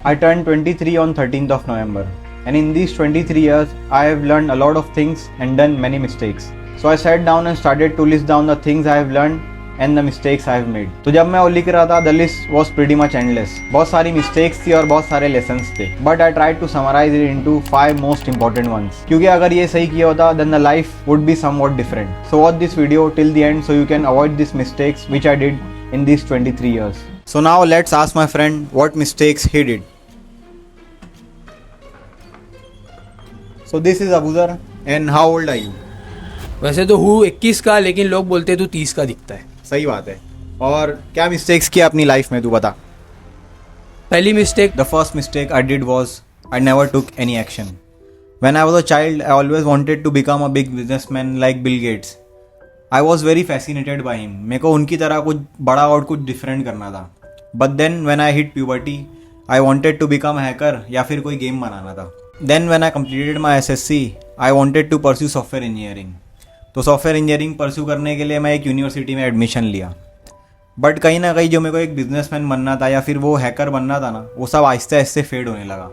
I turned 23 on 13th of November, and in these 23 years, I have learned a lot of things and done many mistakes. So I sat down and started to list down the things I have learned and the mistakes I have made. तो जब मैं वो लिख रहा था, the list was pretty much endless. बहुत सारी mistakes थी और बहुत सारे lessons थे. But I tried to summarize it into 5 most important ones. क्योंकि अगर ये सही किया होता, then the life would be somewhat different. So watch this video till the end so you can avoid these mistakes which I did in these 23 years. So now let's ask my friend what mistakes he did. So this is Abuzar and how old are you? वैसे तो हूँ 21 का, लेकिन लोग बोलते तू 30 का दिखता है। सही बात है। और क्या मिस्टेक्स किया अपनी लाइफ में, तू बता। पहली mistake, The first mistake I did was I never took any action. When I was a child, I always wanted to become a big businessman like Bill Gates. I was very fascinated by him. मेरे को उनकी तरह कुछ बड़ा और कुछ different करना था. But then when I hit puberty, I wanted to become a hacker या फिर कोई गेम बनाना था. Then when I completed my SSC, I wanted to pursue software engineering. तो सॉफ्टवेयर इंजीनियरिंग परस्यू करने के लिए मैं एक यूनिवर्सिटी में एडमिशन लिया. बट कहीं ना कहीं जो मेरे को एक बिजनेसमैन बनना था या फिर वो हैकर बनना था ना, वो सब आहिस्ते आहिस्ते फेड होने लगा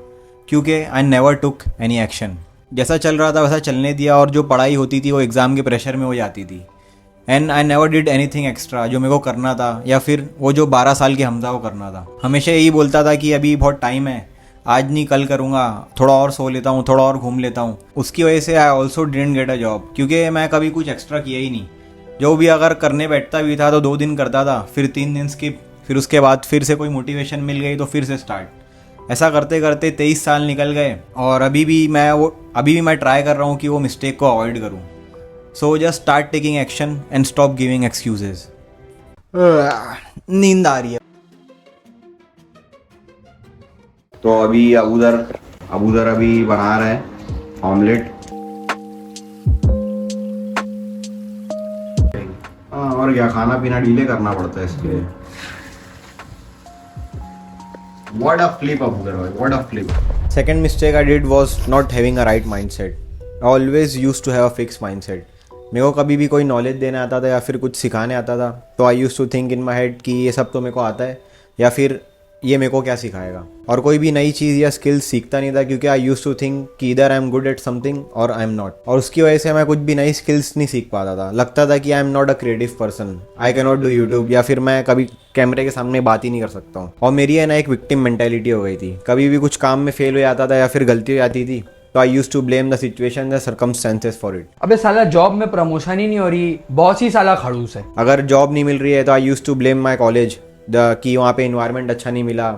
क्योंकि I never took any action. जैसा चल रहा था वैसा चलने दिया और जो पढ़ाई होती थी वो एग्ज़ाम के प्रेशर में हो जाती थी. And I never did anything extra जो मेरे को करना था या फिर वो जो 12 साल के हमजा वो करना था. हमेशा यही बोलता था कि अभी बहुत टाइम है, आज नहीं कल करूँगा, थोड़ा और सो लेता हूँ, थोड़ा और घूम लेता हूँ. उसकी वजह से I also didn't get a job क्योंकि मैं कभी कुछ एक्स्ट्रा किया ही नहीं. जो भी अगर करने बैठता भी था तो 2 दिन करता था, फिर 3 दिन स्किप, फिर उसके बाद फिर से कोई मोटिवेशन मिल गई तो फिर से स्टार्ट. ऐसा करते करते 23 साल निकल गए और अभी भी मैं ट्राई कर रहा हूँ कि वो मिस्टेक को अवॉइड करूँ. So just start taking action and stop giving excuses. नींद आ रही है. तो अभी अबूदर अभी बना रहा है ऑमलेट. और क्या, खाना पीना डीले करना पड़ता है इसके लिए. What a flip अबूदर भाई, what a flip. Second mistake I did was not having a right mindset. I always used to have a fixed mindset. मेरे को कभी भी कोई नॉलेज देने आता था या फिर कुछ सिखाने आता था तो I use to think in my head कि ये सब तो मेरे को आता है या फिर ये मेरे को क्या सिखाएगा. और कोई भी नई चीज़ या स्किल्स सीखता नहीं था क्योंकि आई यूज़ टू थिंक कि इधर I am good at something और आई एम नॉट. और उसकी वजह से मैं कुछ भी नई स्किल्स नहीं सीख पाता था. लगता था कि आई am not a creative person, I can not do YouTube या फिर मैं कभी कैमरे के सामने बात ही नहीं कर सकता हूँ. और मेरी है ना एक विक्टिम मेंटेलिटी हो गई थी. कभी भी कुछ काम में फेल हो जाता था या फिर गलती हो जाती थी तो I use to blame the situation the circumstances for it. अबे साला जॉब में प्रमोशन ही नहीं हो रही, बॉस ही साला खड़ूस है. अगर जॉब नहीं मिल रही है तो I use to blame my college कि वहाँ पे इन्वायरमेंट अच्छा नहीं मिला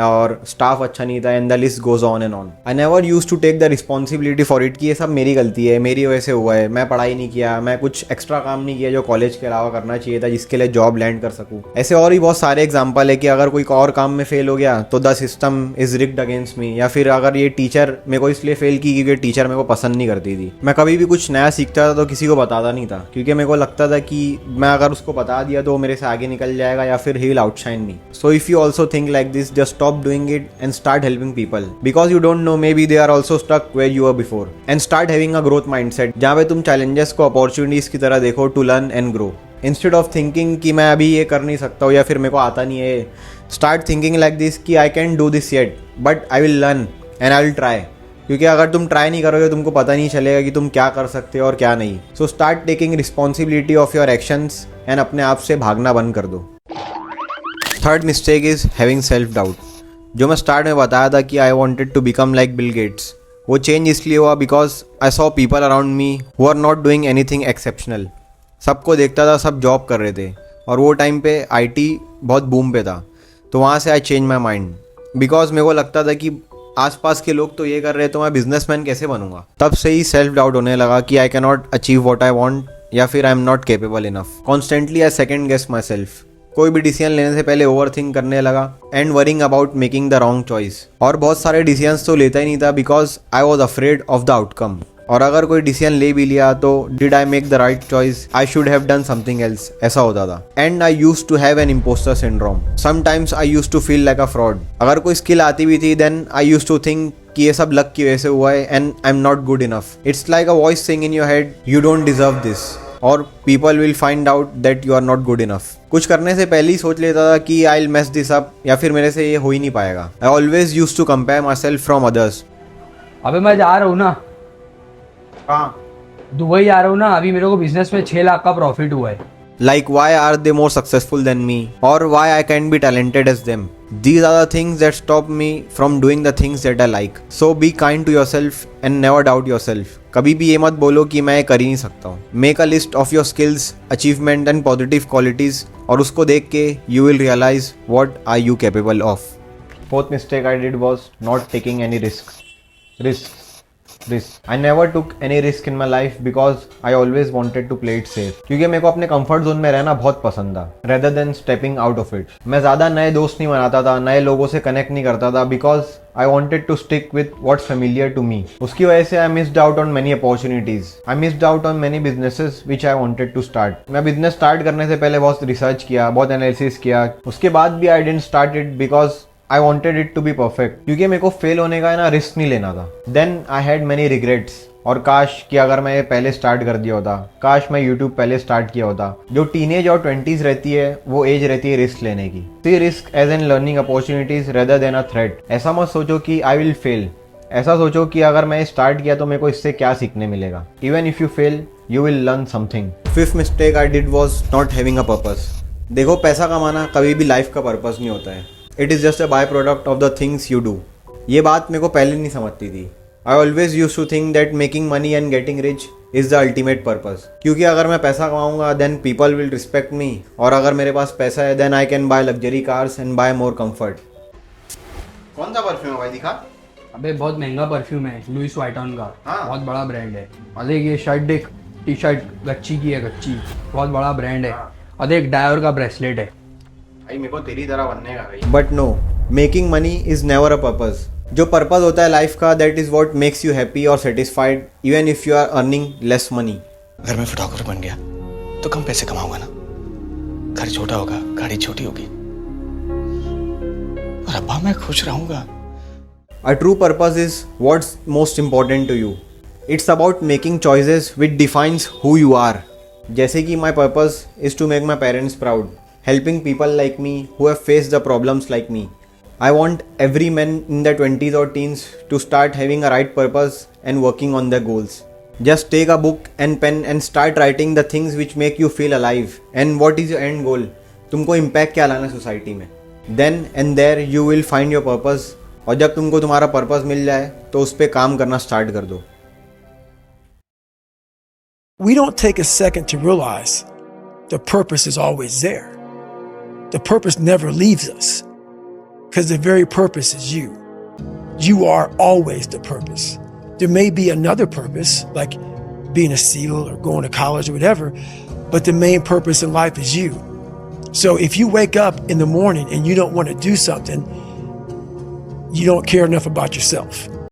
और स्टाफ अच्छा नहीं था and the list goes on and on. I never use to take the responsibility for it कि ये सब मेरी गलती है, मेरी वजह से हुआ है, मैं पढ़ाई नहीं किया, मैं कुछ एक्स्ट्रा काम नहीं किया जो कॉलेज के अलावा करना चाहिए था जिसके लिए जॉब लैंड कर सकूँ. ऐसे और भी बहुत सारे एग्जाम्पल है कि अगर कोई और काम में फेल हो गया तो the system is rigged against me. या फिर अगर ये टीचर मेरे को इसलिए फेल की क्योंकि टीचर मेरे को पसंद नहीं करती थी. मैं कभी भी कुछ नया सीखता था तो किसी को बताता नहीं था क्योंकि मेरे को लगता था कि मैं अगर उसको बता दिया तो वो मेरे से आगे निकल जाएगा या फिर he will outshine me. So if you also think like this, just stop doing it and start helping people because you don't know, maybe they are also stuck where you were before. And start having a growth mindset जहाँ पे तुम challenges को opportunities की तरह देखो to learn and grow instead of thinking कि मैं अभी ये कर नहीं सकता हूँ या फिर मेरे को आता नहीं है. Start thinking like this कि I can't do this yet but I will learn and I will try. क्योंकि अगर तुम ट्राई नहीं करोगे तुमको पता नहीं चलेगा कि तुम क्या कर सकते हो और क्या नहीं. So start taking responsibility of your actions and अपने आप से भागना बंद कर दो. Third mistake is having self doubt. जो मैं स्टार्ट में बताया था कि I wanted to become like Bill Gates, वो चेंज इसलिए हुआ because I saw people around me who are not doing anything exceptional. सबको देखता था, सब जॉब कर रहे थे और वो टाइम पे आईटी बहुत बूम पे था. तो वहाँ से I change my mind because मेरे को लगता था कि आसपास के लोग तो ये कर रहे हैं तो मैं बिजनेसमैन कैसे बनूंगा. तब से ही सेल्फ डाउट होने लगा कि I can not achieve what I want या फिर I am not capable enough. Constantly I second guess my self. कोई भी डिसीजन लेने से पहले ओवर थिंक करने लगा and worrying about making the wrong choice. और बहुत सारे डिसीजंस तो लेता ही नहीं था because I was afraid of the outcome. और अगर कोई डिसीजन ले भी लिया तो did I make the right choice, I should have done something else, ऐसा होता था. And I use to have an imposter syndrome. Sometimes I use to feel like a fraud. अगर कोई स्किल आती भी थी then I use to think कि ये सब लक की वजह से हुआ है and I am not good enough. It's like a voice saying in your head, you don't deserve this, और people will find out that you are not good enough. कुछ करने से पहले ही सोच लेता था कि I will mess this up, या फिर मेरे से ये हो ही नहीं पाएगा। I always use to compare my self from others. अबे मैं जा रहा हूँ ना, हाँ, दुबई जा रहा हूँ ना, अभी मेरे को बिजनेस में 6 लाख का प्रॉफिट हुआ है। like why are they more successful than me, or why I can't be talented as them? These are the things that stop me from doing the things that I like. So be kind to yourself and never doubt yourself. कभी भी ये मत बोलो कि मैं ये कर ही नहीं सकता हूँ। Make a list of your skills, achievement and positive qualities, और उसको देख के you will realize what are you capable of. Fourth mistake I did was not taking any risks. I never took any risk in my life because I always wanted to play it safe. क्योंकि मेरे को अपने comfort zone में रहना बहुत पसंद था, rather than stepping out of it. मैं ज़्यादा नए दोस्त नहीं बनाता था, नए लोगों से कनेक्ट नहीं करता था, because I wanted to stick with what's familiar to me. उसकी वजह से I missed out on many opportunities. I missed out on many businesses which I wanted to start. मैं बिजनेस स्टार्ट करने से पहले बहुत रिसर्च किया, बहुत एनालिसिस किया, उसके बाद भी I didn't start it because I wanted it to be perfect. क्योंकि मेरे को फेल होने का है ना, रिस्क नहीं लेना था। Then I had many regrets. और काश कि अगर मैं ये पहले स्टार्ट कर दिया होता, काश मैं YouTube पहले स्टार्ट किया होता। जो टीनेज और 20s रहती है वो एज रहती है रिस्क लेने की। See risk as an learning opportunities rather than a threat. ऐसा मत सोचो कि आई विल फेल, ऐसा सोचो कि अगर मैं स्टार्ट किया तो मेरे को इससे क्या सीखने मिलेगा। Even if you fail you will learn something. Fifth mistake I did was not having a purpose. देखो, पैसा कमाना कभी भी लाइफ का पर्पस नहीं होता है। It is just a by product of the things you do. ये बात मेरे को पहले नहीं समझती थी। I always use to think that making money and getting rich is the ultimate purpose. क्योंकि अगर मैं पैसा कमाऊंगा then people will respect me, और अगर मेरे पास पैसा है then I can buy luxury cars and buy more comfort. कौन सा परफ्यूम है भाई, दिखा। अबे बहुत महंगा परफ्यूम है, लुइस वाइटन का। हाँ। बहुत बड़ा ब्रांड है। और देख ये शर्ट देख, टी शर्ट गच्ची की है, गच्ची बहुत बड़ा ब्रांड है। और देख डायोर का ब्रेसलेट है। भाई मेरे को तेरी तरह बनने का भाई। But no, making money is never a purpose. जो पर्पस होता है लाइफ का, that is what makes you happy और satisfied even if you are earning less money. अगर मैं फोटोग्राफर बन गया तो कम पैसे कमाऊंगा ना, घर छोटा होगा, गाड़ी छोटी होगी, और अब्बा मैं खुश रहूंगा। A true purpose is what's most important to you. It's about making choices which defines who you are. जैसे कि my purpose is to make my parents proud, helping people like me who have faced the problems like me. I want every man in their 20s or teens to start having a right purpose and working on their goals. Just take a book and pen and start writing the things which make you feel alive. And what is your end goal? तुमको impact क्या लाना है society में? Then and there you will find your purpose. और जब तुमको तुम्हारा purpose मिल जाए तो उस पर काम करना स्टार्ट कर दो। We don't take a second to realize the purpose is always there. The purpose never leaves us because the very purpose is you. You are always the purpose. There may be another purpose, like being a SEAL or going to college or whatever, but the main purpose in life is you. So if you wake up in the morning and you don't want to do something, you don't care enough about yourself.